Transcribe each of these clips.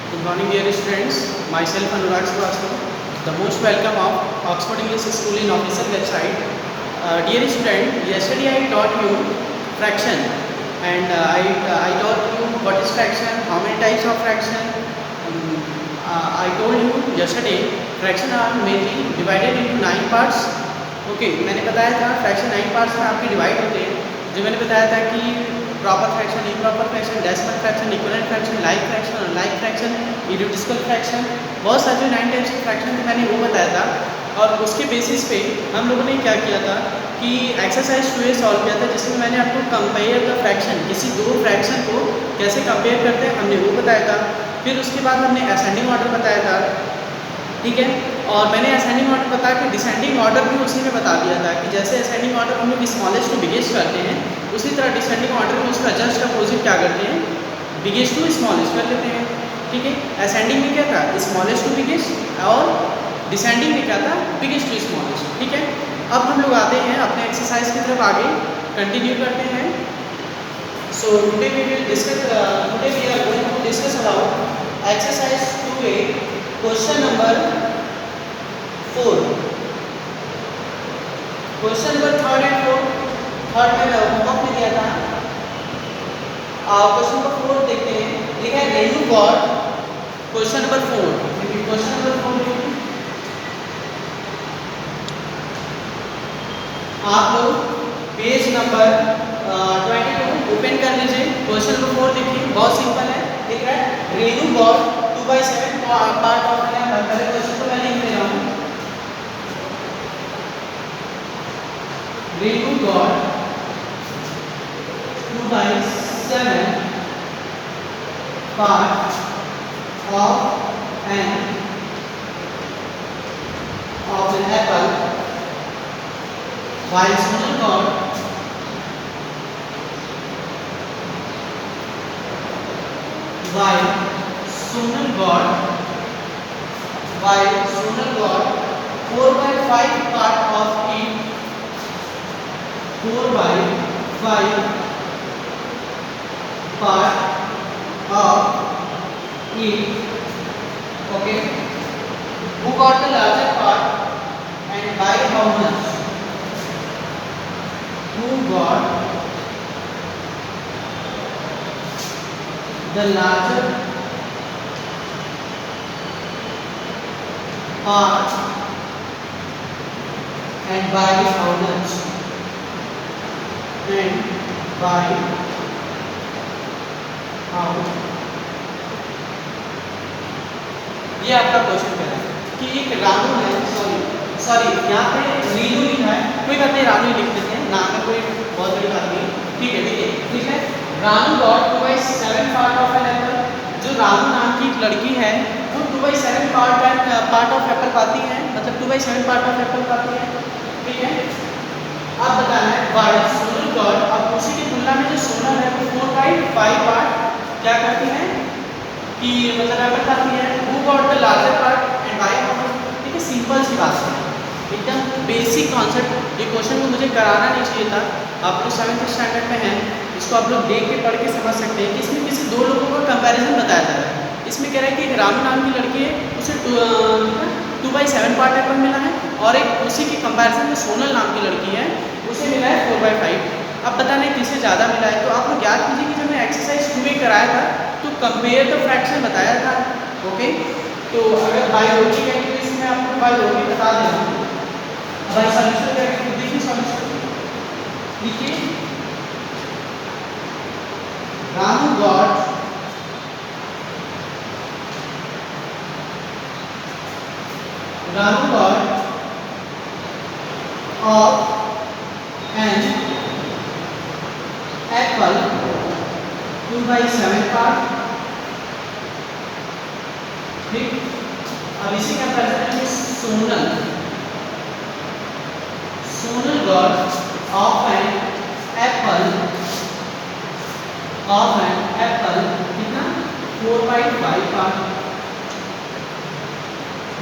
Good morning, dear students. Myself Anurag Srivastava, the most welcome of Oxford English School in official website. Dear student, yesterday I taught you fraction, and I taught you what is fraction, how many types of fraction. I told you yesterday fraction are mainly divided into 9 parts. Okay, मैंने बताया था fraction 9 parts में आपके divide होते हैं. जो मैंने बताया था कि proper fraction, improper fraction, decimal fraction, equivalent fraction, like fraction, unlike fraction, irreducible fraction, बहुत सारे जो 9 टाइप्स के फ्रैक्शन थे मैंने वो बताया था. और उसके बेसिस पे हम लोगों ने क्या किया था कि एक्सरसाइज 2A सॉल्व किया था, जिसमें मैंने आपको कंपेयर द फ्रैक्शन, किसी दो फ्रैक्शन को कैसे कंपेयर करते हैं हमने वो बताया था. फिर उसके बाद हमने असेंडिंग ऑर्डर बताया था, ठीक है. और मैंने असेंडिंग ऑर्डर बता के डिसेंडिंग ऑर्डर भी उसी में बता दिया था कि जैसे असेंडिंग ऑर्डर हम लोग स्मॉलेस्ट टू बिगेस्ट करते हैं, उसी तरह डिसेंडिंग ऑर्डर में उसका जस्ट अपोजिट क्या करते हैं, बिगेस्ट टू स्मॉलेस्ट कर लेते हैं. ठीक है. असेंडिंग में क्या था, स्मॉलेस्ट टू बिगेस्ट, और डिसेंडिंग में क्या था, बिगेस्ट टू स्मॉलेस्ट. ठीक है. अब हम लोग आते हैं अपने एक्सरसाइज की तरफ, आगे कंटिन्यू करते हैं. So today we are going to discuss about exercise 2A question number 4. Question number 3 and 4. Third में होमवर्क में दिया था. क्वेश्चन नंबर 4 देखते हैं. लिखा है Renu God. Question number 4. Question number 4 आप लोग पेज नंबर 22 ओपन कर लीजिए. क्वेश्चन नंबर 4 देखिए, बहुत सिंपल है. लिख रहा है Renu got 2/7 part of an apple. पहले क्वेश्चन को मैं लिख ले रहा हूँ. Renu got 2/7 part of an apple, while Sonal got while Sonal got 4/5 part of it, 4/5 part of it. Okay. Who got the larger part and by how much? Who got the larger part and by how much? And by how? ये आपका question है कि एक रानू है, sorry यहाँ पे रीनू लिखा है, कोई बात नहीं, रानू ही लिख देते हैं, नाम में कोई बहुत बड़ी बात नहीं. ठीक है, ठीक है. Ranu got 2/7 part of an apple. जो रानू नाम की एक लड़की है वो 2/7 पार्ट ऑफ एप्पल पाती है, मतलब 2/7 पार्ट ऑफ एप्पल पाती है. ठीक है. अब बताना है वाई सोनल गॉट. अब उसी की तुलना में जो सोनल है वो 4/5 पार्ट क्या करती है कि मतलब एप्पल खाती है. Who got the larger part and by how much. ठीक है, सिंपल सी बात है, एकदम बेसिक कॉन्सेप्ट. ये क्वेश्चन को मुझे कराना नहीं चाहिए था. आप लोग 7th स्टैंडर्ड में हैं, इसको आप लोग देख के पढ़ के समझ सकते हैं कि इसमें किसी दो लोगों का कंपैरिजन बताया जा रहा है. इसमें कह रहा है कि एक रानू नाम की लड़की है, उसे 2/7 पार्ट एप्पल मिला है, और एक उसी के कंपैरिजन में सोनल नाम की लड़की है, उसे मिला है 4/5. अब पता नहीं किसे ज़्यादा मिला है. तो आप लोग याद कीजिए कि जब मैं एक्सरसाइज 2A कराया था तो कंपेयर द फ्रैक्शन बताया था. ओके. तो अगर बाय होगी है तो इसमें आपको बाय होगी बता देना. बाय सॉल्यूशन करके देखिए, सॉल्यूशन देखिए. Ranu got of an apple 2/7 part. ठीक. अब इसी का कंपैरिजन है Sonal got of an apple कितना 4/5 पार्ट.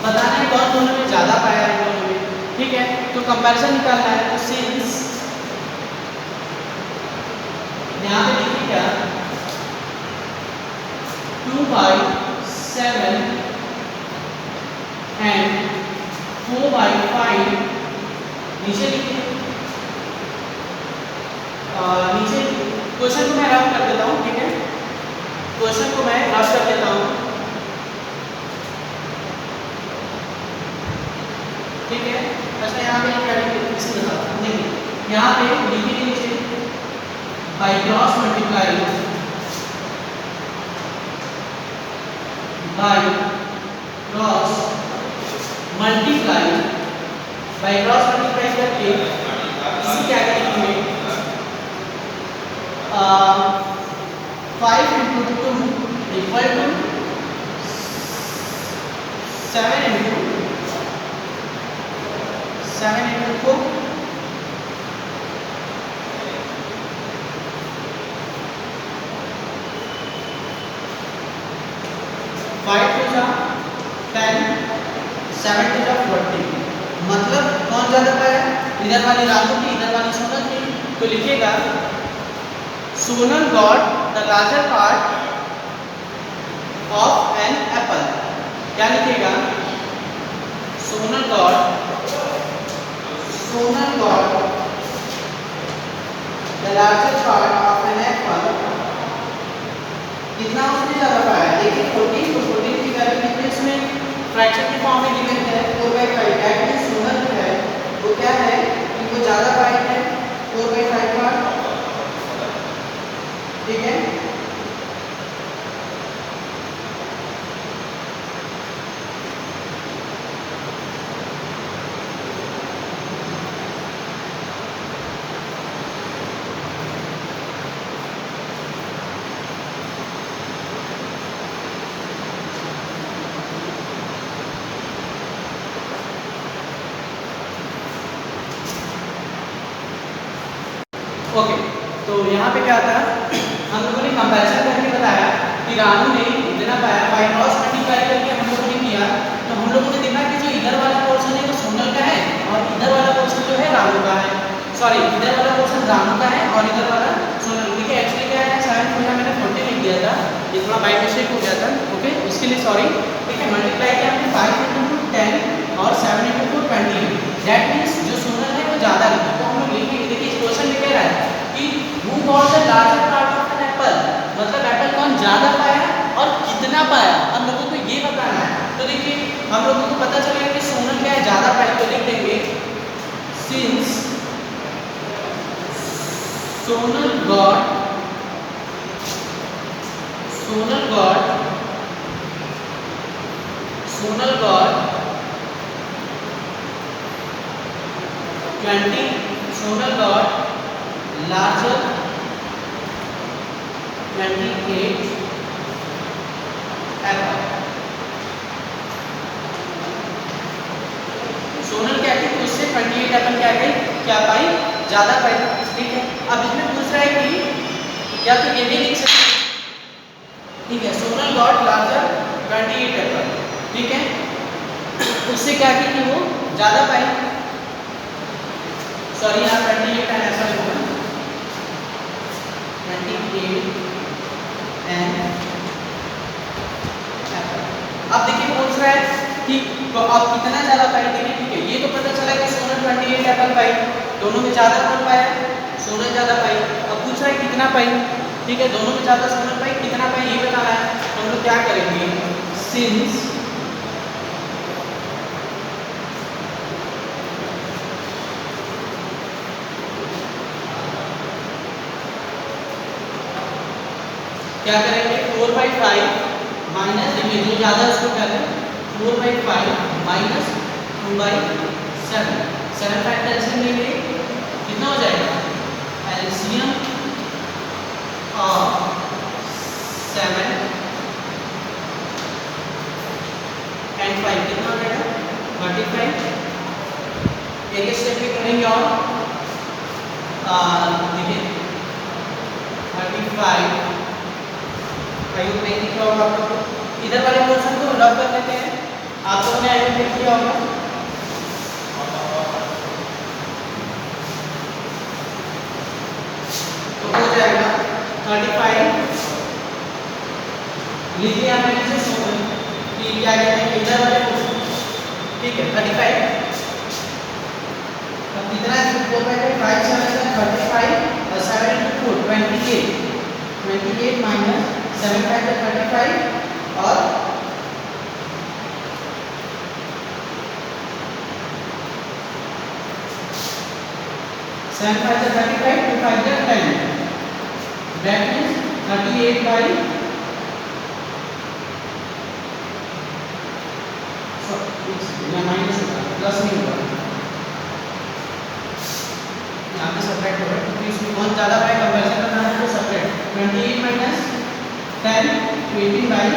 बताना है कौन दोनों में ज्यादा पाया है दोनों में. ठीक है. तो कंपैरिजन निकालना है. तो सिंस यहाँ पे देखिए क्या 2/7 7 एंड 4/5 नीचे लिखिए। नीचे क्वेश्चन को मैं रफ कर देता हूँ, ठीक है, क्वेश्चन को मैं रफ कर देता हूँ, ठीक है। अच्छा यहाँ पे क्या लिखे इसके साथ देखिए, यहाँ पे लिखिए नीचे by cross multiply by cross multiply by cross multiply करके इसी क्या करेंगे 5 into 2 equal to 7 into 4 5 to 10 7 to 40। मतलब कौन ज्यादा पाया, इधर वाली राजू की इधर वाली सोनल की। तो लिखिएगा Sonal got the larger part of an apple. क्या लिखिएगा, Sonal got the larger part of an apple. कितना उसने ज्यादा पाया, देखिए 14, तो 14 की वैल्यू कितने इसमें फ्रैक्शन के फॉर्म में गिवन है 4/5। दैट मींस सोनल जो है वो क्या है कि वो ज्यादा पाई है 4/5 का, ठीक है। ओके, तो यहाँ पे क्या था, हम लोगों ने कंपैरिजन करके बताया कि रानू ने इतना पाया, बाई क्रॉस मल्टीप्लाई करके हम लोगों ने किया। तो हम लोगों ने देखा कि जो इधर वाला पोर्शन है वो सोनल का है और इधर वाला पोर्शन जो है रानू का है। सॉरी, इधर वाला पोर्शन रानू का है और इधर वाला सोनल। देखिए एक्चुअली क्या है, 7 को मैंने 40 लिख दिया था, ये थोड़ा बाई मिस्टेक हो गया था, ओके, उसके लिए सॉरी। ठीक है, मल्टीप्लाई किया हमने 5 into 10 और 7 into 20। दैट मीन्स जो सोनल है वो ज़्यादा लिखी। तो हम लोग लिखेंगे, देखिए इस क्वेश्चन में कह रहा है कि who got the larger part of an apple, मतलब एप्पल कौन ज़्यादा पाया और कितना पाया, हम लोगों को ये बताना है। तो देखिए हम लोगों को पता चलेगा कि सोनल क्या है ज़्यादा पाई, तो लिख देंगे since Sonal got 20, Sonal got larger 28 Apple. Sonal क्या थी, उससे 28 एप्पल क्या पाई, ज्यादा पाई, ठीक है। अब इसमें पूछ रहा है कि या तो ये भी लिख सकते हैं, ठीक है, सोनल गॉट लार्जर 28 एप्पल, ठीक है, उससे क्या की थी वो ज्यादा पाई। सॉरी यहाँ 28 एंड ऐसा लिखूंगा 28 एंड एप्पल। अब देखिए पूछ रहा है कि तो आप कितना ज्यादा पाई, देखिए ठीक है, ये तो पता चला कि सोनल 28 एप्पल पाई, दोनों में ज्यादा कौन पाया, सोनल ज्यादा पाई। अब पूछ रहा है कितना पाई, ठीक है, दोनों में ज्यादा सोनल पाई, कितना पाई ये बताना है। हम लोग क्या करेंगे, सिंस क्या करेंगे 4/5 माइनस, देखिए जो ज़्यादा उसको क्या करें 4/5 माइनस 2/7। 7 फैक्टर लेंगे कितना हो जाएगा, एलसीएम ऑफ 7 एंड 5 कितना हो जाएगा 35। एक स्टेप पे करेंगे और देखिए 35 आयोग नहीं दिख रहा होगा आप लोग को। इधर वाले पोर्शन को रब कर लेते हैं, आप लोगों ने आयोग देख लिया होगा। तो हो जाएगा 35 लिखिए यहाँ पे नीचे कि क्या कहते हैं इधर वाले पोर्शन, ठीक है 35। अब कितना है 4 बाई 5 7 35 और 7 into 4 28 माइनस 7 5 35 और 7 5 35 2 5 10 that means 38 by minus plus नहीं होगा यहाँ पे सेपरेट होगा क्योंकि इसमें बहुत ज़्यादा पाए कंपेरिजन करना है तो सेपरेट 28 माइनस 10 18 बाई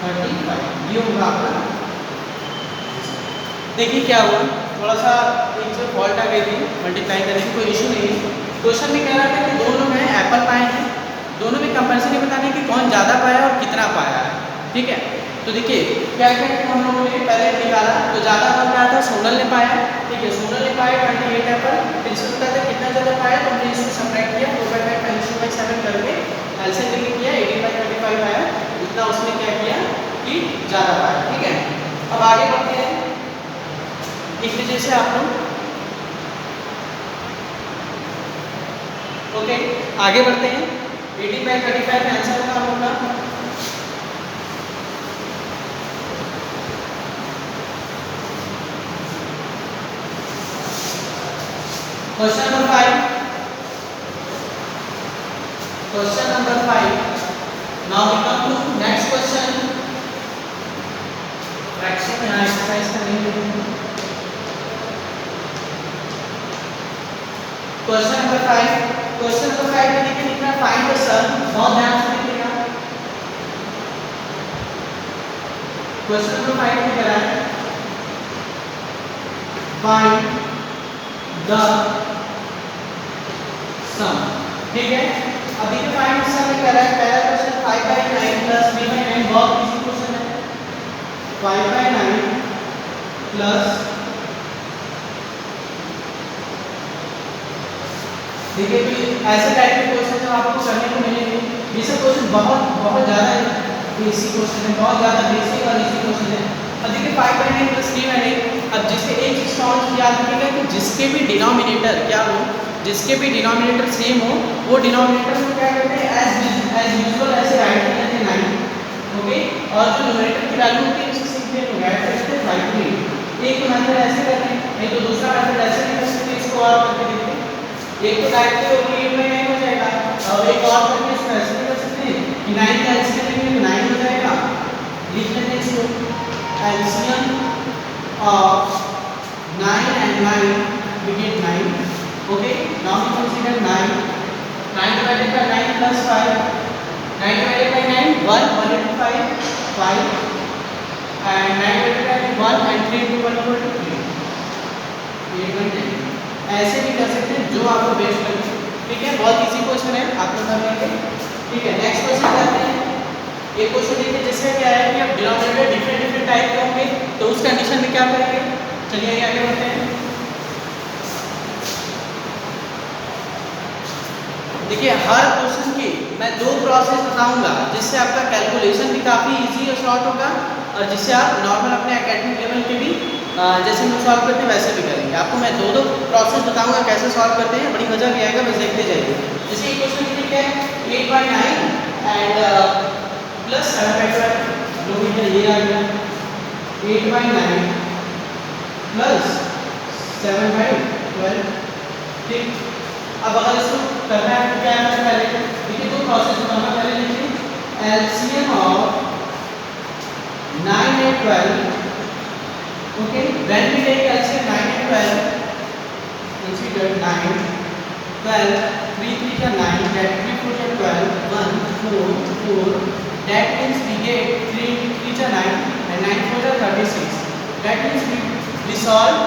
35 ये होगा आपका। देखिए क्या हुआ थोड़ा सा एक जो फॉल्ट आ गई थी मल्टीप्लाई करने की, कोई इशू नहीं है। क्वेश्चन में कह रहा था कि दोनों में एप्पल पाए हैं, दोनों में कंपेरिजन ये बताना है कि कौन ज़्यादा पाया और कितना पाया है, ठीक है। तो देखिए क्या क्या हम लोगों ने पहले निकाला तो ज़्यादा कौन पाया था, सोनल ने पाया, ठीक है सोनल ने पाया 28 एप्पल। फिर इसको बता था कितना ज़्यादा पाया तो हमने इसको सब्ट्रैक्ट किया 4 बाई 5 बाई 7 करके एलसीएम लेके किया 18 बाई 25 आया, इतना उसने क्या किया कि ज़्यादा पाया, ठीक है। अब आगे बढ़ते हैं एक वजह से आप लोग ओके आगे बढ़ते हैं 18 बाई 35 का आंसर होगा आप लोग का question number 5। Question number 5 now we come to next question. Fraction यहाँ एक्सरसाइज का नहीं लिखेंगे। क्वेश्चन नंबर 5 में देखिए लिखना फाइंड द सम, बहुत ध्यान से लिखिएगा। क्वेश्चन नंबर 5 में कह रहा है फाइंड द सम, ठीक है। अब देखिए फाइंड द सम में कह रहा है पहला क्वेश्चन 5 बाई 9 प्लस 3 बाई 9 बहुत इजी क्वेश्चन है। 5 बाई 9 प्लस देखिए ऐसे टाइप के क्वेश्चन जब आपको करने को मिलेंगे, ये सब क्वेश्चन बहुत ज़्यादा इजी क्वेश्चन है, बहुत ज़्यादा बेसिक और इजी क्वेश्चन है। अब देखिए 5 बाई 9 प्लस 3 बाई 9, अब जिससे एक चीज़ स्ट्रॉन्ग याद रखिएगा कि जिसके भी डिनोमिनेटर क्या हो, जिसके भी डिनोमिनेटर सेम हो वो डिनोमिनेटर को क्या करते हैं एज यूजुअल ऐसे राइट कर देते हैं 9, ओके। और जो न्यूमरेटर की वैल्यू होती है उससे सीधे ऐड कर देते हैं 5। एक मेथड ऐसे करते हैं, नहीं तो दूसरा मेथड ऐसे भी कर सकते हैं, इसको और करके देखते हैं। एक तो डायरेक्टली होगी 8 बाई 9 हो जाएगा और एक और करके इसको ऐसे भी कर सकते हैं कि 9 का एलसीएम लेंगे तो 9 हो जाएगा। लिख लेते हैं इसको LCM of 9 and 9 we get 9, okay। now we consider 9 divided by 9 plus 5, 9 divided by 9 1 1 into 5 5 and 9 divided by 1 and 3 into 1 equal to 3 8 by 10। ऐसे भी कर सकते हैं जो आपको बेस्ट लगे, ठीक है। बहुत इजी क्वेश्चन है, आप लोग कर लेंगे, ठीक है। नेक्स्ट क्वेश्चन करते हैं। एक क्वेश्चन देखिए जिससे क्या है कि अब डिनोमिनेटर डिफरेंट टाइप के होंगे तो उस कंडीशन में क्या करेंगे, चलिए आगे बढ़ते हैं। देखिए हर क्वेश्चन की मैं 2 प्रोसेस बताऊंगा जिससे आपका कैलकुलेशन भी काफ़ी इजी और शॉर्ट होगा और जिससे आप नॉर्मल अपने एकेडमिक लेवल के भी जैसे हम सॉल्व करते हैं वैसे भी करेंगे। आपको मैं 2 प्रोसेस बताऊंगा कैसे सॉल्व करते हैं, बड़ी मजा भी आएगा, बस देखते जाइए। जैसे एक क्वेश्चन ठीक है 8 बाई 9 एंड प्लस 7 बाई 12, जो कि ये आ गया 8 बाई 9 प्लस 7 बाई 12, ठीक। अब अगर इसको करना है तो क्या है, पहले देखिए 2 प्रोसेस बताऊंगा। पहले देखिए LCM of 9 and 12, okay। when we take LCM 9 and 12, consider 9 12 3 3 are 9, that 3 4 are 12 1 4 4, that means we get 3 3 are 9 and 9 4 are 36, that means we solve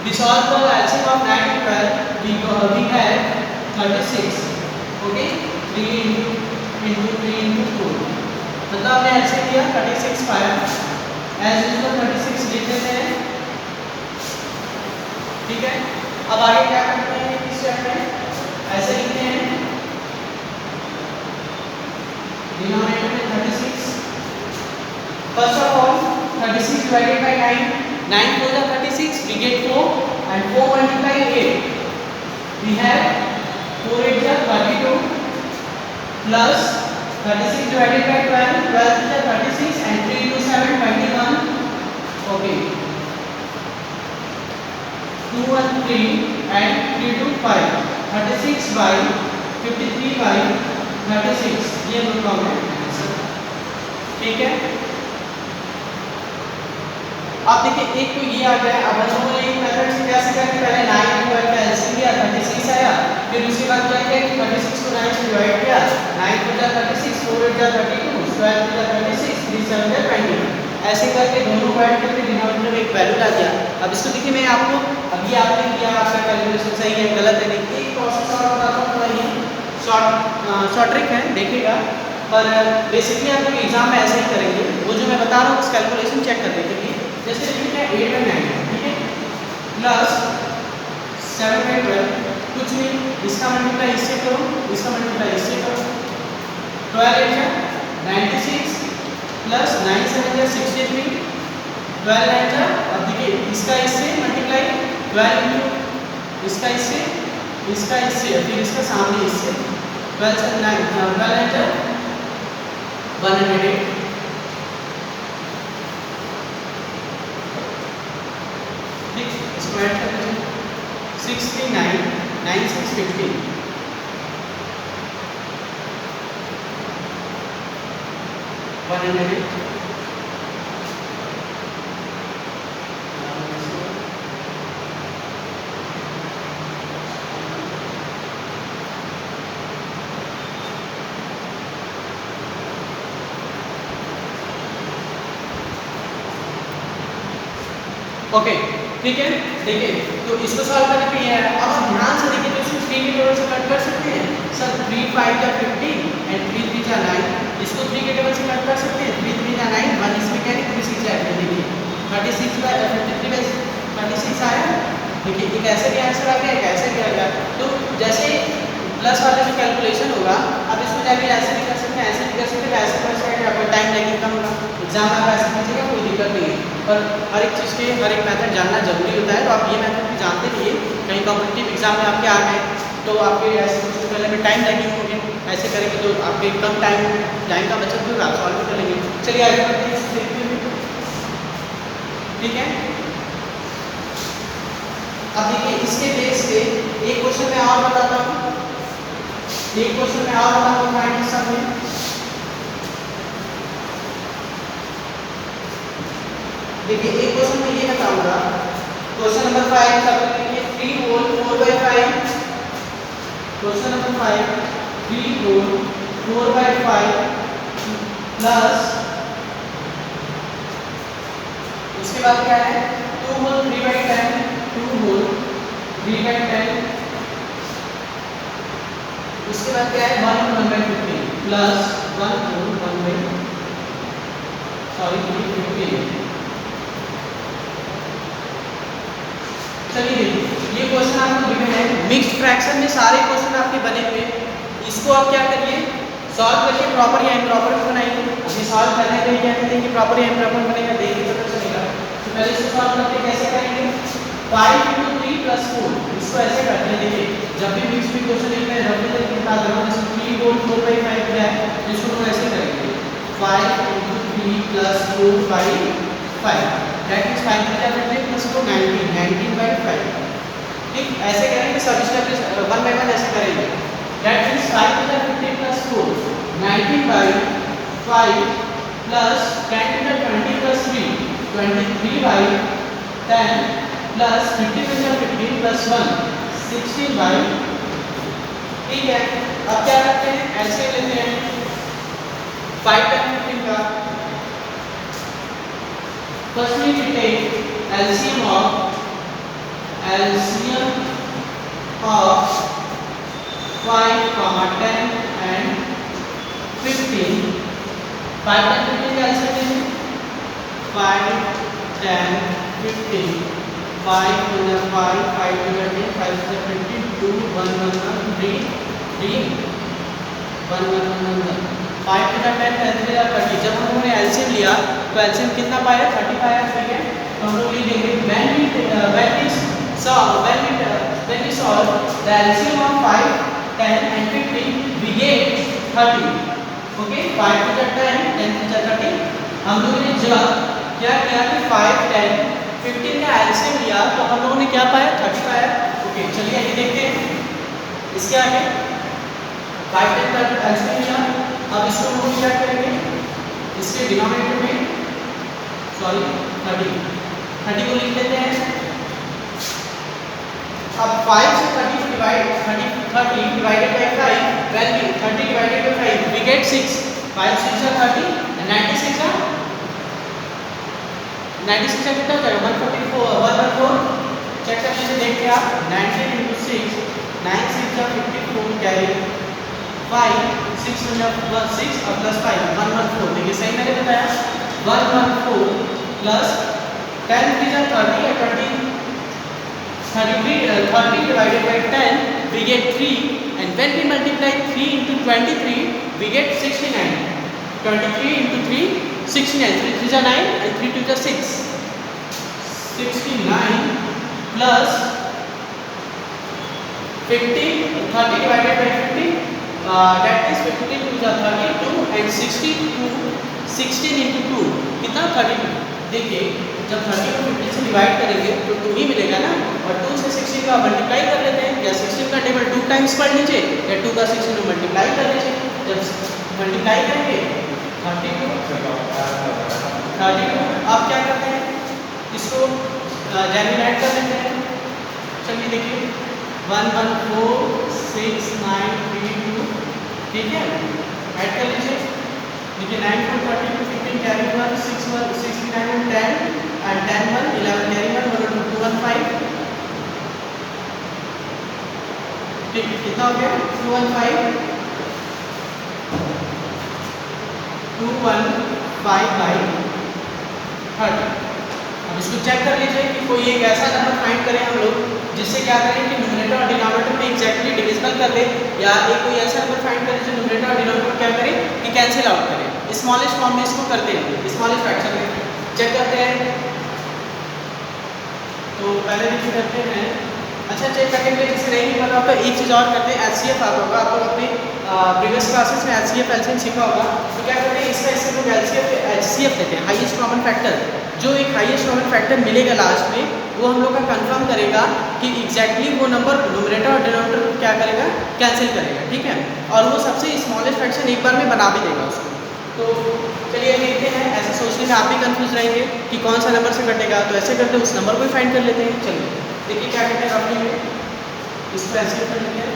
the LCM of 9 and 12, we have 36, okay। 3 into 3 into 4 मतलब हमने LCM लिया 36 पाया, as usual 36 लिख लेते हैं, ठीक है। अब आगे क्या करते हैं इस स्टेप में, ऐसे लिखते हैं डिनोमिनेटर में 36 First of all, 36 divided by 9. 9 4 are 36. We get 4 and 4 multiply 8. We have 4 8 are 32 plus 36 divided by 12. 12 is 36 and 3 into 7 21. Okay. 2 1 3 and 3 2 5. 36 by 53 by 36. ये दोनों है आंसर. ठीक है. अब देखिए एक तो ये आ गया. अब हम लोगों ने एक मेथड से क्या सीखा कि पहले 9 को का एलसीएम लिया 36 आया. फिर उसके बाद क्या किया कि 36 को 9 से डिवाइड किया. 9 को 36 4 8 32 12 36 3 7 20. ऐसे करके दोनों को ऐड करके डिनोमिनेटर में एक वैल्यू ला दिया. अब इसको देखिए मैं आपको अभी आपने किया आपका कैलकुलेशन सही है गलत है नहीं. एक प्रोसेस और बताता हूँ थोड़ा ये शॉर्ट ट्रिक है देखिएगा. पर बेसिकली आप लोग एग्जाम में ऐसे ही करेंगे. वो जो मैं बता रहा हूँ उस कैलकुलेशन चेक करने के लिए. जैसे लिखते हैं 8 और 9 ठीक है प्लस 7 बाई 12 कुछ नहीं. इसका मल्टीप्लाई इससे करो इसका मल्टीप्लाई इससे करो. 12 8 96 प्लस 9 7 63 12 9 अब देखिए इसका इससे मल्टीप्लाई 12 इंटू इसका इससे फिर इसका सामने इससे 12 से 9 12 9 108. ठीक इसको ऐड कर लीजिए 69 9 6 15 108. ओके ठीक है. देखिए तो इसको सॉल्व करने पे ये है. अब आप ध्यान से देखिए तो इसको 3 के टेबल से कट कर सकते हैं सर. 3 5 या 15 एंड 3 3 जा 9. इसको 3 के टेबल से कट कर सकते हैं. 3 3 जा 9 1 इसमें क्या है 3 6 ऐड कर दीजिए. 36 बाय 53 बाय 36 आया. देखिए एक ऐसे भी आंसर आ गया एक ऐसे भी आ गया. तो जैसे प्लस वाले में कैलकुलेशन होगा अब इसको जाके ऐसे भी कर सकते हैं ऐसे भी कर सकते हैं ऐसे कर सकते हैं. आपका टाइम लैगिंग कम होगा. एग्जाम में आप ऐसे कीजिएगा कोई दिक्कत नहीं है. पर हर एक चीज़ के हर एक मेथड जानना जरूरी होता है. तो आप ये मेथड भी जानते रहिए. कहीं कॉम्पिटिटिव एग्जाम में आपके आ गए तो आपके ऐसे कुछ पहले में टाइम लैगिंग होगी. ऐसे करेंगे तो आपके कम टाइम का बचत होगा. सॉल्व भी कर लेंगे. चलिए आगे बढ़ते हैं देखते हैं. ठीक है. अब देखिए इसके बेस पे एक क्वेश्चन मैं और बताता हूँ. एक क्वेश्चन मैं और बताता हूँ फाइंड सम में. देखिए एक क्वेश्चन में ये बताऊंगा. क्वेश्चन नंबर 5 सब लिखिए 3 whole 4/5. Question number 5 3 whole 4/5 plus उसके बाद क्या है 2 होल 3/10. 2 होल 3/10 उसके बाद क्या है 1 होल 1/15 प्लस 1 होल 1/15. चलिए देखिए ये क्वेश्चन आपको गिवन है. मिक्स्ड फ्रैक्शन में सारे क्वेश्चन आपके बने हुए. इसको आप क्या करिए सॉल्व करिए. प्रॉपर या इम्प्रॉपर भी बनाइए. अभी सॉल्व करने के लिए क्या करेंगे प्रॉपर या इम्प्रॉपर बनेगा देखिए पता चलेगा. तो पहले इसको सॉल्व करते कैसे करेंगे 5 × 3 + 4. इसको ऐसे करते हैं. देखिए जब भी मिक्स्ड क्वेश्चन लिखते हैं रफली तरीके बता दे रहा हूं. जैसे 3 होल 4/5 क्या है इसको हम ऐसे करेंगे 5 × 3 + 4/5 that is 5 × 15 + 4 19/5. ठीक ऐसे करेंगे. सब स्टेप 1 बाय 1 ऐसे करेंगे. that means 5 × 15 + 4 19/5 plus 10 × 20 + 3 23/10 plus 50 × 15 + 1 16/. ठीक है. अब क्या करते हैं ऐसे लेते हैं 5 × 15 का. Firstly we take LCM of 5, 10 and 15. 5 10 15 का LCM लेंगे 5 10 15. 5 × 5 5 × 10 5 × 15 2 1 1 1 3 3 1 1 1 1 5 × 10 कैंसिल कर दिया. जब हम लोगों ने LCM लिया तो एलसीएम कितना पाया 30 पाया, ठीक है। तो हम लोग लिखेंगे when we solve the LCM of 5, 10 and 15 we get 30, okay. 5 to the 10, 10 to the 30। हम लोगों ने जब क्या किया कि 5, 10, 15 का एलसीएम लिया तो हम लोगों ने क्या पाया 30 पाया, ओके। चलिए आगे देखते हैं इसके आगे 5, 10 का एलसीएम लिया। अब इसको हम लोग क्या करेंगे, इसके डिनोमिनेटर में 30 को लिख लेते हैं। अब 5 से 30 divided by 5 value 30 divided by 5 we get 6, 5 6 are 30 and 96 are कितना हो जाएगा 114 चेक कर लीजिए, देखिए आप 19 into 6 9 6 are 54 कैरी 5 6 plus 6 और प्लस 5 114, देखिए सही मैंने बताया 114 प्लस 10 3 are 30 और 30 divided by 10 we get 3 and when we multiply 3 into 23 we get 69, 23 into 3 69, 3 3 are 9 and 3 2 are 6, 69 plus 50 30 divided by 50 that is 15 2 are 32 and 16 into 2 कितना 32। देखिए जब 30 को 50 से डिवाइड करेंगे तो 2 ही मिलेगा ना, और 2 से 16 का मल्टीप्लाई कर लेते हैं, या 16 का टेबल 2 टाइम्स पढ़ लीजिए या 2 का 16 में मल्टीप्लाई कर लीजिए। जब मल्टीप्लाई करेंगे 32 अब क्या करते हैं इसको जेन्युइन ऐड कर लेते हैं। चलिए देखिए 1146932, ठीक है, ऐड कर लीजिए। देखिए 9 4 30 15 कैरी 1 6 1 69 and 10 and 10 1 11 कैरी 1 1 2 1 5, ठीक है, कितना हो गया 215 by 30। अब इसको चेक कर लीजिए कि कोई एक ऐसा नंबर फाइंड करें हम लोग जिससे क्या करें कि न्यूमरेटर और डिनोमिनेटर में एग्जैक्टली डिविजिबल कर दे, या एक कोई ऐसा नंबर फाइंड करें जो न्यूमरेटर और डिनोमिनेटर क्या करें कि कैंसिल आउट करें। स्मॉलेस्ट फॉर्म में इसको करते हैं, स्मॉलेस्ट फ्रैक्शन में चेक करते हैं। तो पहले देखिए करते हैं, अच्छा चेक करने के लिए जिसे नहीं पता होगा एक चीज़ और करते हैं, एचसीएफ आता होगा आप लोग अपने प्रीवियस क्लासेस में एचसीएफ एलसीएम सीखा होगा। तो क्या करते हैं इसका इससे लोग एचसीएफ लेते हैं, हाईएस्ट कॉमन फैक्टर। जो एक हाईएस्ट कॉमन फैक्टर मिलेगा लास्ट में वो हम लोग का कंफर्म करेगा कि एग्जैक्टली वो नंबर न्यूमरेटर और डिनोमिनेटर को क्या करेगा कैंसिल करेगा, ठीक है, और वो सबसे स्मॉलेस्ट फ्रैक्शन एक बार में बना भी देगा उसको। तो चलिए देखते हैं, ऐसे सोचने में आप भी कंफ्यूज रहेंगे कि कौन सा नंबर से कटेगा, तो ऐसे करते हैं उस नंबर को ही फाइंड कर लेते हैं। चलिए देखिए क्या कहते हैं रफली में, इसको ऐसे कर लेते हैं।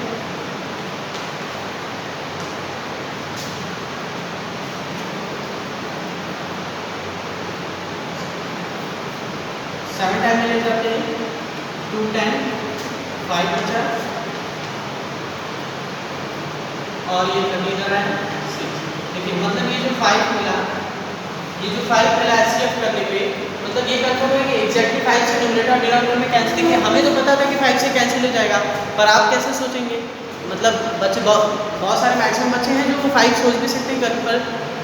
सेवन टाइम में ले जाते हैं 2 10 5 बचा और ये करने जा रहा है 6। देखिए मतलब ये जो 5 मिला एचसीएफ करने पे मतलब ये कंफर्म है कि एग्जैक्टली 5 से न्यूमरेटर और डिनोमिनेटर में कैंसिल। देखिए हमें तो पता था कि 5 से कैंसिल हो जाएगा, पर आप कैसे सोचेंगे, मतलब बच्चे बहुत सारे मैक्सिमम बच्चे हैं जो 5 सोच भी सकते हैं घर पर,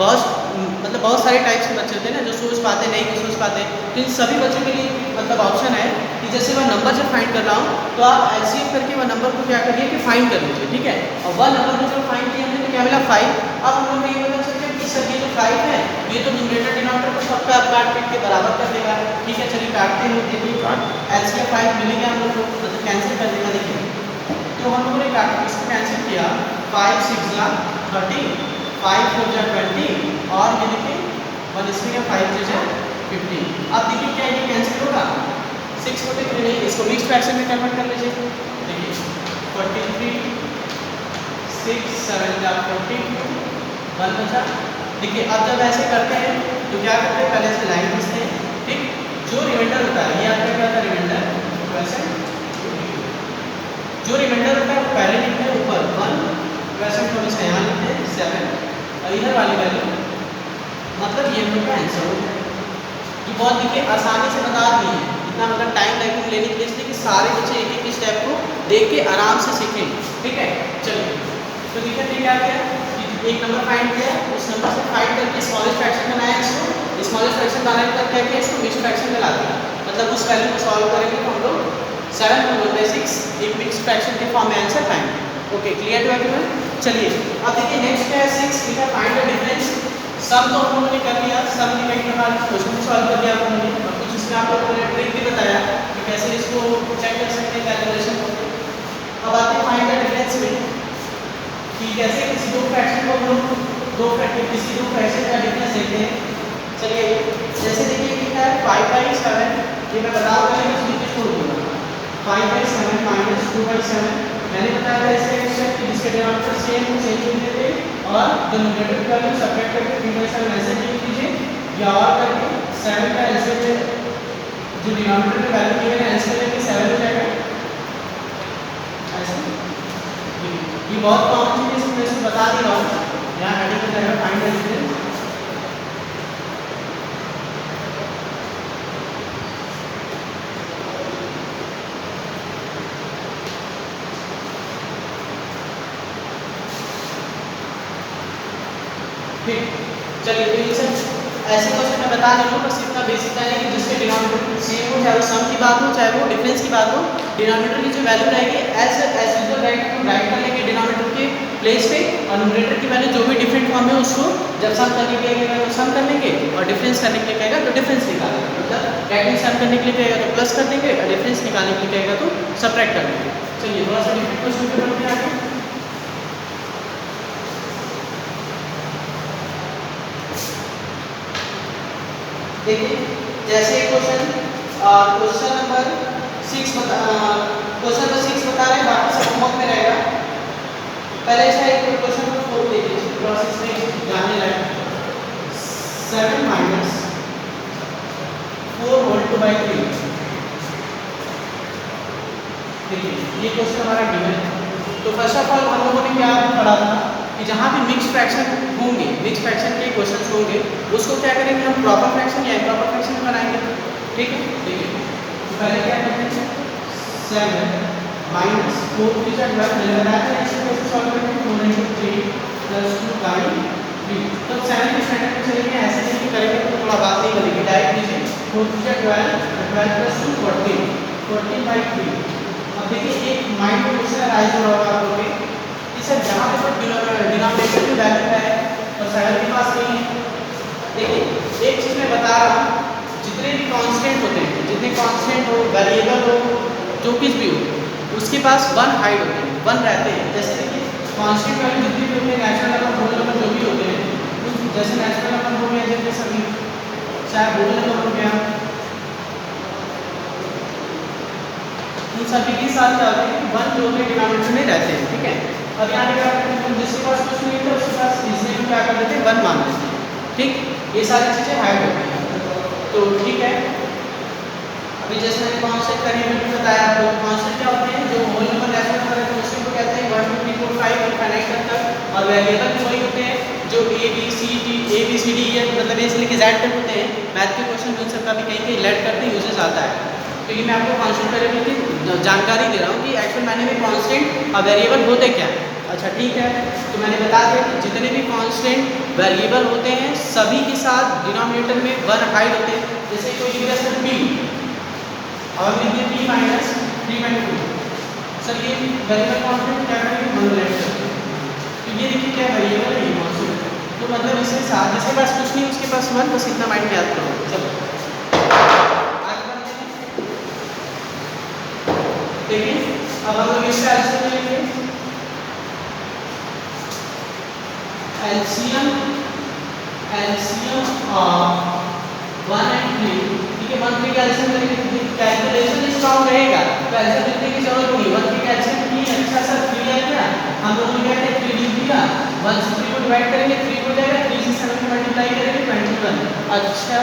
बहुत सारे टाइप्स के बच्चे होते हैं ना जो सोच पाते नहीं भी सोच पाते। तो इन सभी बच्चों के लिए मतलब ऑप्शन है कि जैसे वह नंबर जब फाइंड कर रहा हूँ तो आप एलसीएम करके वह नंबर को क्या करिए कि फाइंड कर लीजिए, ठीक है। और वह नंबर को जब फाइंड किया हमने तो क्या मिला 5। अब हम लोग ये बता सकते हैं कि सर ये जो 5 है ये तो न्यूमरेटर डिनोमिनेटर को सबका काट पीट के बराबर कर देगा, ठीक है। चलिए काटते हैं, देखिए एलसीएम 5 मिलेगा हम लोग को, मतलब कैंसिल कर देगा। देखिए तो हम लोगों ने काट इसको कैंसिल किया, 5 6 30 5 4 20 और ये देखिए 1 इसमें 5 3 15। अब देखिए क्या ये कैंसिल होगा 6 43 नहीं, इसको मिक्स्ड फ्रैक्शन में कन्वर्ट कर लीजिए। देखिए 43 6 7 42 1 बचा। देखिए अब जब ऐसे करते हैं तो क्या करते हैं पहले से लाइन खींचते हैं, ठीक। जो रिमाइंडर होता है ये आपका क्या होता है रिमाइंडर, वैसे जो रिमाइंडर होता है वो पहले लिखते हैं ऊपर 1, वैसे थोड़ा सा यहाँ लिखते हैं 7 और इधर वाली वैल्यू, मतलब ये हम लोग का आंसर हो जाएगा। ये बहुत देखिए आसानी से बता दिए हैं, इतना मतलब टाइम लाइक लेने के लिए, इसलिए कि सारे बच्चे एक एक स्टेप को देख के आराम से सीखें, ठीक है। चलिए तो देखिए ठीक है क्या एक नंबर फाइंड किया, उस नंबर से फाइंड करके स्मॉलेस्ट फ्रैक्शन बनाया, इसको स्मॉलेस्ट करके इसको मिक्स फ्रैक्शन में लाते हैं, मतलब उस वैल्यू को सॉल्व करेंगे तो हम लोग 7/6 एक मिक्स फ्रैक्शन के फॉर्म में आंसर पाएंगे। Okay, clear to everyone. चलिए अब देखिए नेक्स्ट है 6 लिखा फाइंड द डिफरेंस। सम तो हम लोगों ने कर लिया, सम के कई प्रकार के क्वेश्चन सॉल्व कर लिया हम लोगों ने, और कुछ इसमें आप लोगों ने ट्रिक भी बताया कि कैसे इसको चेक कर सकते हैं, कैलकुलेशन होते हैं। अब आते हैं फाइंड द डिफरेंस में कि कैसे किसी दो फ्रैक्शन को हम लोग किसी दो फ्रैक्शन का डिफरेंस देखते हैं। चलिए जैसे देखिए कितना है 5/7, ये मैं बता रहा हूँ इसको छोड़ दूंगा। 5/7 माइनस 2/7 मैंने बताया था इसका एक्सट्रैक्ट कि जिसके डिनोमिनेटर सेम होते थे और जो न्यूमरेटर की वैल्यू सब्ट्रैक्ट करके 3/7 ऐसे लिख लीजिए, या और करके 7 का एलसीएम जो डिनोमिनेटर की वैल्यू दी है एलसीएम लेके 7 हो जाएगा ऐसे। ये बहुत कॉमन चीज है, मैं इसको बता दे रहा हूँ, यहाँ हेडिंग हो जाएगा फाइंड द डिफरेंस। ठीक, चलिए तो ये सब ऐसे क्वेश्चन मैं बता रहा हूँ, बस इतना बेसिक है कि जिसके डिनोमिनेटर सेम हो, चाहे वो सम की बात हो चाहे वो डिफरेंस की बात हो, डिनोमिनेटर की जो वैल्यू रहेगी एज यूजुअल राइट कर लेंगे डिनोमिनेटर के प्लेस पे, और न्यूमरेटर की वैल्यू जो भी डिफरेंट फॉर्म है उसको जब सम करने के लिए कहेगा तो सम कर लेंगे, और डिफरेंस करने के लिए कहेगा तो डिफरेंस निकालेंगे। मतलब राइट सम करने के लिए कहेगा तो प्लस कर देंगे, और डिफरेंस निकालने के लिए कहेगा तो सब्ट्रैक्ट कर देंगे। चलिए थोड़ा सा डिफरेंट क्वेश्चन पे बढ़ते हैं आगे। देखिए जैसे क्वेश्चन नंबर 6 बता रहे हैं, बाकी सब होमवर्क में रहेगा। पहले इसका एक क्वेश्चन नंबर 4 देखिए, प्रोसेस में जाने लगे 7 माइनस 4 होल टू बाई 3। देखिए ये क्वेश्चन हमारा गिवन है। तो फर्स्ट ऑफ ऑल हम लोगों ने क्या पढ़ा था कि जहाँ भी मिक्स फ्रैक्शन होंगे, मिक्स फ्रैक्शन के क्वेश्चन होंगे, उसको क्या करेंगे हम प्रॉपर फ्रैक्शन या इम्प्रॉपर फ्रैक्शन बनाएंगे। ठीक है, देखिए तो पहले क्या करते हैं 7 माइनस 4 3 मैंने बताया था इसको कैसे सॉल्व करेंगे, 4 × 3 + 2/3। तो 7 के स्टैंडर्ड में चलेंगे, ऐसे नहीं करेंगे तो थोड़ा बात नहीं बनेगी, डायरेक्ट लीजिए 4 3 12 + 2 14/3। अब देखिए एक माइंड में क्वेश्चन राइज हो रहा होगा आप लोगों के कि सर जहाँ पे डिनोमिनेटर की वैल्यू है और 7 के पास नहीं है। देखिए एक चीज़ मैं बता रहा हूँ, जितने भी कांस्टेंट होते हैं, जितने कांस्टेंट हो, वेरिएबल हो, जो कुछ भी हो, उसके पास 1 हाइड होते हैं, 1 रहते हैं। जैसे देखिए कांस्टेंट वैल्यू जितनी भी होती है, नेचुरल नंबर, होल नंबर जो भी होते हैं, जैसे नेचुरल नंबर हो गया, जैसे सभी चाहे होल नंबर हो गया, उन सभी के साथ क्या होता है 1 जो होते हैं डिनोमिनेटर में रहते हैं। ठीक है, अब यहाँ पे क्या करते हैं, जिसके पास कुछ नहीं था उसके पास इसलिए हम क्या कर देते हैं 1 मान लेते हैं। ठीक, ये सारी चीज़ें हाइड होती हैं। तो ठीक है, अभी जैसे मैंने कॉन्सेप्ट का रिव्यू बताया, तो कॉन्सेप्ट क्या होते हैं, जो होल नंबर नेचुरल नंबर है तो उसको कहते हैं 1 2 3 4 5 इनफाइनाइट तक, और वेरिएबल भी वही होते हैं जो A B C D E मतलब ए से लेके जेड तक होते हैं। मैथ के क्वेश्चन में उन सबका भी कहीं कहीं लेट करते यूजेस आता है। तो ये मैं आपको कॉन्स्टेंट वेरिएबल की जानकारी दे रहा हूँ कि एक्चुअल मैंने भी कॉन्स्टेंट और वेरिएबल होते क्या है। अच्छा ठीक है, तो मैंने बता दिया कि जितने भी कांस्टेंट वेरिएबल होते हैं सभी के साथ डिनोमिनेटर में 1 हाइड होते हैं। जैसे कोई लिख दिया सर p और लिख दिया p माइनस 3/2, सर ये वेरिएबल कांस्टेंट क्या करेंगे 1 लेट करते हैं। तो ये देखिए क्या वेरिएबल है, ये कांस्टेंट, तो मतलब इसके साथ जिसके पास कुछ नहीं उसके पास 1, बस इतना माइंड में याद करो। चलो देखिए अब हम लोग इसका एलसीएम लेंगे, एलसीएम ऑफ 1 and 3। ठीक है, 1 3 का एलसीएम लेंगे, कैलकुलेशन स्ट्रांग रहेगा तो एलसीएम लिखने की जरूरत नहीं। 1 3 का एलसीएम 3, अच्छा सर 3 आ गया, हम लोग ने क्या किया 3 लिख दिया, 1 से 3 को डिवाइड करेंगे 3 हो जाएगा, 3 से 7 को मल्टीप्लाई करेंगे 21। अच्छा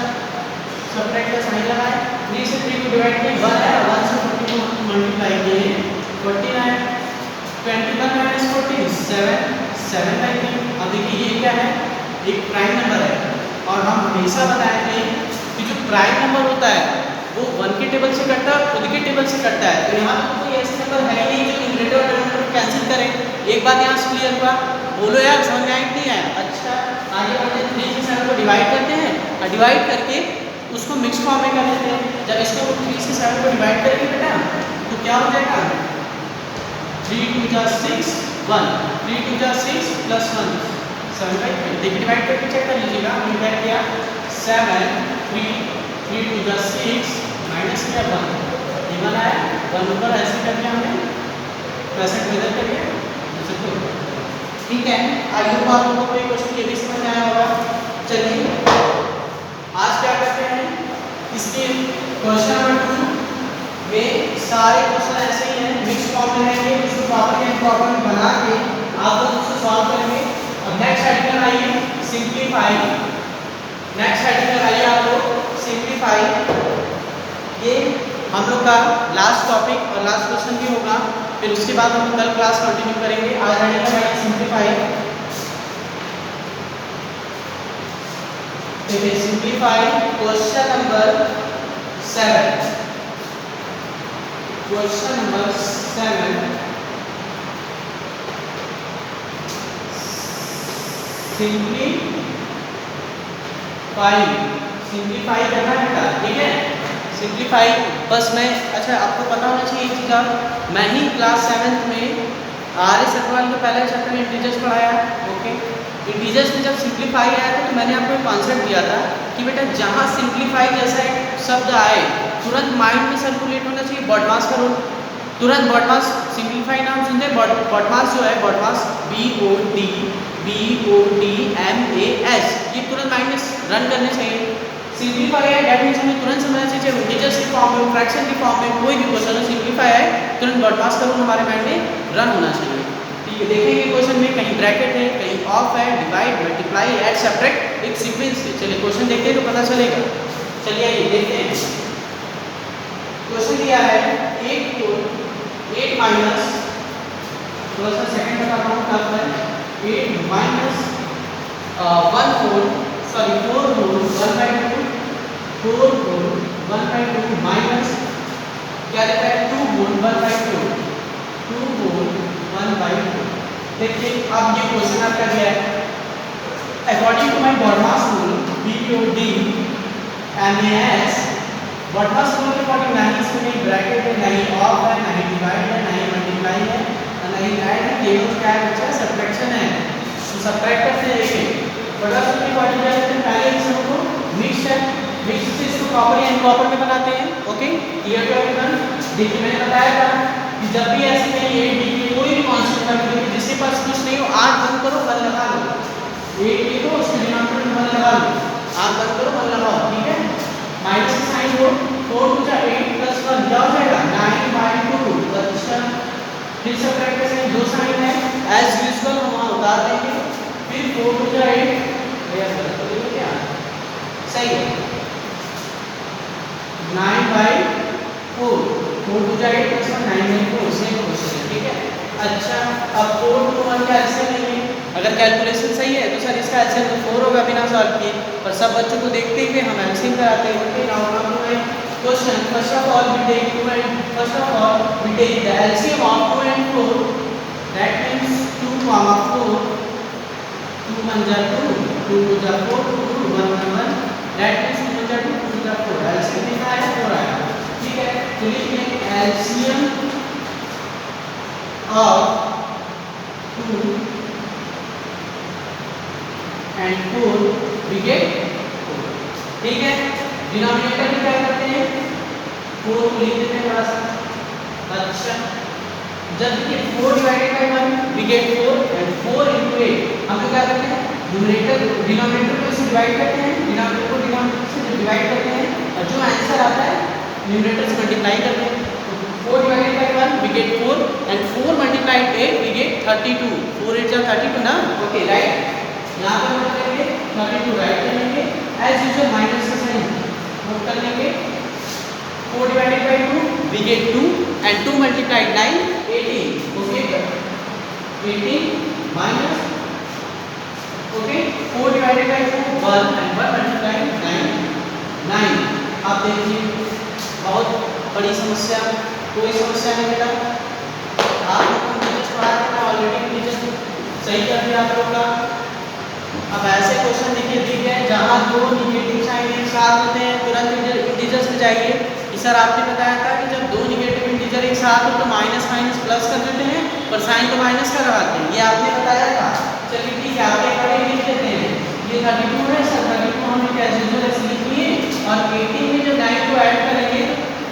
सब्ट्रैक्ट का साइन लगाएं, 3 से 3 को डिवाइड किए 1 है, 1 से 40 को मल्टीप्लाई किए 49, 21 माइनस 14 7/3। अब देखिए ये क्या है, एक प्राइम नंबर है, और हम हमेशा बताए थे कि जो प्राइम नंबर होता है वो 1 के टेबल से कटता है, खुद के टेबल से कटता है। तो यहाँ पर कोई ऐसा नंबर है नहीं जो न्यूमरेटर और डिनोमिनेटर कैंसिल करें। एक बात यहाँ से क्लियर हुआ, बोलो यार समझ में आया नहीं आया। अच्छा आगे बढ़ते 3 से 7 को डिवाइड करते हैं, और डिवाइड करके उस उसको मिक्स फॉर्म में कर लेते हैं। जब इसको 3 से 7 को डिवाइड करेंगे बेटा तो क्या हो जाएगा 3 2 जा 6 1 3 2 जा 6 प्लस 1 7/3। देखिए डिवाइड करके चेक कर लीजिएगा। हमने क्या किया 7 3 2 जा 6 माइनस किया 1 ये वाला है 1 ऊपर ऐसे कर दिया हमने वैसे इधर करिए ठीक है। आई होप आप लोगों को ये क्वेश्चन ये भी समझ आया होगा। चलिए आज क्या करते हैं इसके क्वेश्चन नंबर 2 में सारे क्वेश्चन ऐसे ही हैं मिक्स फॉर्म में रहेंगे। इसको प्रॉपर एंड प्रॉपर बना के आप लोग उसको सॉल्व करेंगे। अब नेक्स्ट आर्टिकल आइए सिंपलीफाई। नेक्स्ट आर्टिकल आइए आप लोग सिंपलीफाई। ये हम लोग का लास्ट टॉपिक और लास्ट क्वेश्चन भी होगा। फिर उसके बाद हम कल क्लास कंटिन्यू करेंगे। आज आर्टिकल है simplify. Simplify question number 7। Question number 7 simplify करना है बेटा ठीक है। सिंपलीफाई बस मैं अच्छा आपको पता होना चाहिए एक चीज़ आप मैं ही क्लास 7th में आर.एस. अग्रवाल के पहले चैप्टर में इंटीजर्स पढ़ाया ओके। इंटीजर्स में जब सिंपलीफाई आया था तो मैंने आपको एक कॉन्सेप्ट दिया था कि बेटा जहाँ सिंपलीफाई जैसा एक शब्द आए तुरंत माइंड में सर्कुलेट होना चाहिए बॉडमास का रूल। तुरंत बॉडमास सिंपलीफाई नाम सुनते हैं बॉडमास जो है बॉडमास BODMAS ये तुरंत माइंड में रन करने चाहिए। सिंपलीफाई है डेट मीन्स हमें तुरंत समझना चाहिए इंटीजर्स की फॉर्म में फ्रैक्शन की फॉर्म में कोई भी क्वेश्चन हो सिंपलीफाई है तुरंत बॉडमास का रूल हमारे माइंड में रन होना चाहिए। ठीक है देखेंगे क्वेश्चन में कहीं ब्रैकेट है कहीं ऑफ है डिवाइड मल्टीप्लाई ऐड सब्ट्रैक्ट एक सीक्वेंस है। चलिए क्वेश्चन देखते हैं तो पता चलेगा। चलिए आइए देखते हैं क्वेश्चन दिया है 8 माइनस थोड़ा सा सेकंड बता रहा हूँ कब है 8 माइनस 4 होल 1/2 4 होल 1/2 माइनस क्या रहता है 2 होल 1/2 2 होल 1/2। देखिए अब ये क्वेश्चन आपका दिया है according to my BODMAS rule BODMAS BODMAS rule के अकॉर्डिंग नहीं इसमें नहीं ब्रैकेट है नहीं ऑफ है नहीं डिवाइड है नहीं मल्टीप्लाई है नहीं ऐड है केवल क्या है बच्चा सब्ट्रैक्शन है। तो सब्ट्रैक्ट करते हैं देखिए बड़ा रूल के अकॉर्डिंग क्या करते हैं पहले इन सबको मिक्स है मिक्स से इसको प्रॉपर एंड प्रॉपर में बनाते हैं ओके। Clear to everyone. देखिए मैंने बताया था कि जब भी ऐसे कहीं ए बी के कोई भी कांस्टेंट का वैल्यू जिसके पास कुछ नहीं हो आठ बंद करो 1 लगा लो ए लिखो उसके डिनोमिनेटर में 1 लगा लो आठ बंद करो 1 लगाओ ठीक है। माइनस का साइन हो 4 2 जा 8 प्लस 1 क्या हो जाएगा 9/2। अच्छा फिर सब्ट्रैक्ट का साइन दो साइन है एज यूजुअल हम वहां उतार देंगे फिर 4 2 जा 8 क्या सही है 9/4 4 2 जा 8 प्लस 1 9/4 सेम क्वेश्चन है ठीक है। अच्छा अब 4 2 1 का एलसीएम लेंगे अगर कैलकुलेशन सही है तो सर इसका एलसीएम तो 4 होगा बिना सॉल्व किए पर सब बच्चों को देखते हुए हम एलसीएम कराते हैं okay. Now come to my question first of all we take the LCM of 2 and 4 that means 2, 4 2 1 जा 2 2 2 जा 4 2 1 1 दैट मींस 2 1 जा 2 2 जा 4 एलसीएम कितना आया 4 आया ठीक है। तो लिखिए LCM of 2 and 4 we get 4 ठीक है। डिनोमिनेटर में क्या करते हैं 4 को लिख देते हैं थोड़ा सा। अच्छा जब देखिए 4 divided by 1 we get 4 and 4 into 8 हम लोग क्या करते हैं न्यूमरेटर डिनोमिनेटर को इससे डिवाइड करते हैं डिनोमिनेटर को डिनोमिनेटर से डिवाइड करते हैं और जो आंसर आता है न्यूमरेटर से मल्टीप्लाई करते हैं। 4 divided by 1 we get 4 and 4 multiplied 8 we get 32 4 8 जा 32 ना ओके राइट। यहाँ पर नोट करेंगे 32 राइट करेंगे एज यूजुअल माइनस का साइन नोट कर लेंगे 4 divided by 2 we get 2 and 2 multiplied 9 18 okay 18 minus okay 4 divided by 2 1 and 1 multiplied 9 9। आप देखिए बहुत बड़ी समस्या कोई समस्या नहीं बेटा आप लोग को इंटीजर्स पढ़ा था ऑलरेडी इंटीजर्स सही कर दिया आप लोग का। अब ऐसे क्वेश्चन देखिए दिख गए जहाँ दो निगेटिव साइन एक साथ होते हैं तुरंत चाहिए कि सर आपने बताया था कि जब दो निगेटिव इंटीजर एक साथ हो तो माइनस माइनस प्लस कर देते हैं पर साइन को माइनस कर लगाते हैं, ये आपने बताया था। चलिए ठीक है, आप एक बार लिख देते हैं, ये 32 है सर, 32 हमने कैसे जो ऐसे लिख लिए और 18 में जब 9 को ऐड करेंगे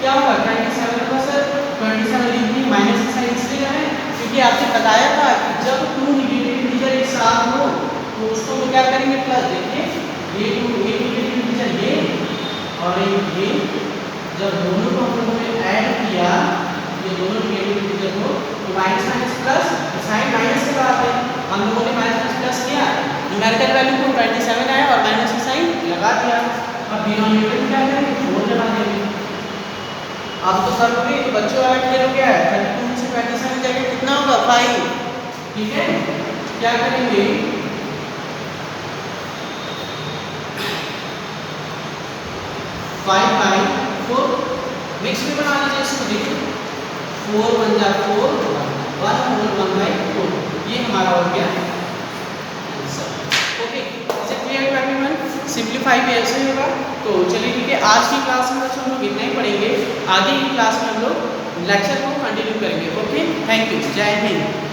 क्या होगा 27 होगा सर। 27 लिख दी, माइनस का साइन इसलिए है क्योंकि आपने बताया था कि जब टू निगेटिव इंटीजर एक साथ हो तो उसको हम क्या करेंगे प्लस। देखिए ये टू निगेटिव इंटीजर ये और ये जब दोनों को हम लोगों ने ऐड किया, ये दोनों निगेटिव इंटीजर को तो minus minus plus, sign minus के बाद है हम लोगों ने माइनस प्लस किया, न्यूमेरिकल वैल्यू को 27 आया और माइनस का साइन लगा दिया। अब डिनोमिनेटर में क्या करेंगे 4 लगा देंगे। अब तो सर बोले तो बच्चों वाला क्लियर हो गया है। 32 में से 27 जाएगा कितना होगा 5, ठीक है। क्या करेंगे 5 बाई 4 मिक्स में बना लीजिए इसको। देखिए 4 1 जा 4 1 होल 1 बाई 4, ये हमारा हो गया answer. Okay, is it clear to everyone? Simplify भी ऐसे ही होगा। तो चलिए ठीक है, आज की क्लास में बच्चों हम लोग इतना ही पढ़ेंगे, आगे की क्लास में हम लोग लेक्चर को कंटिन्यू करेंगे। ओके, थैंक यू, जय हिंद।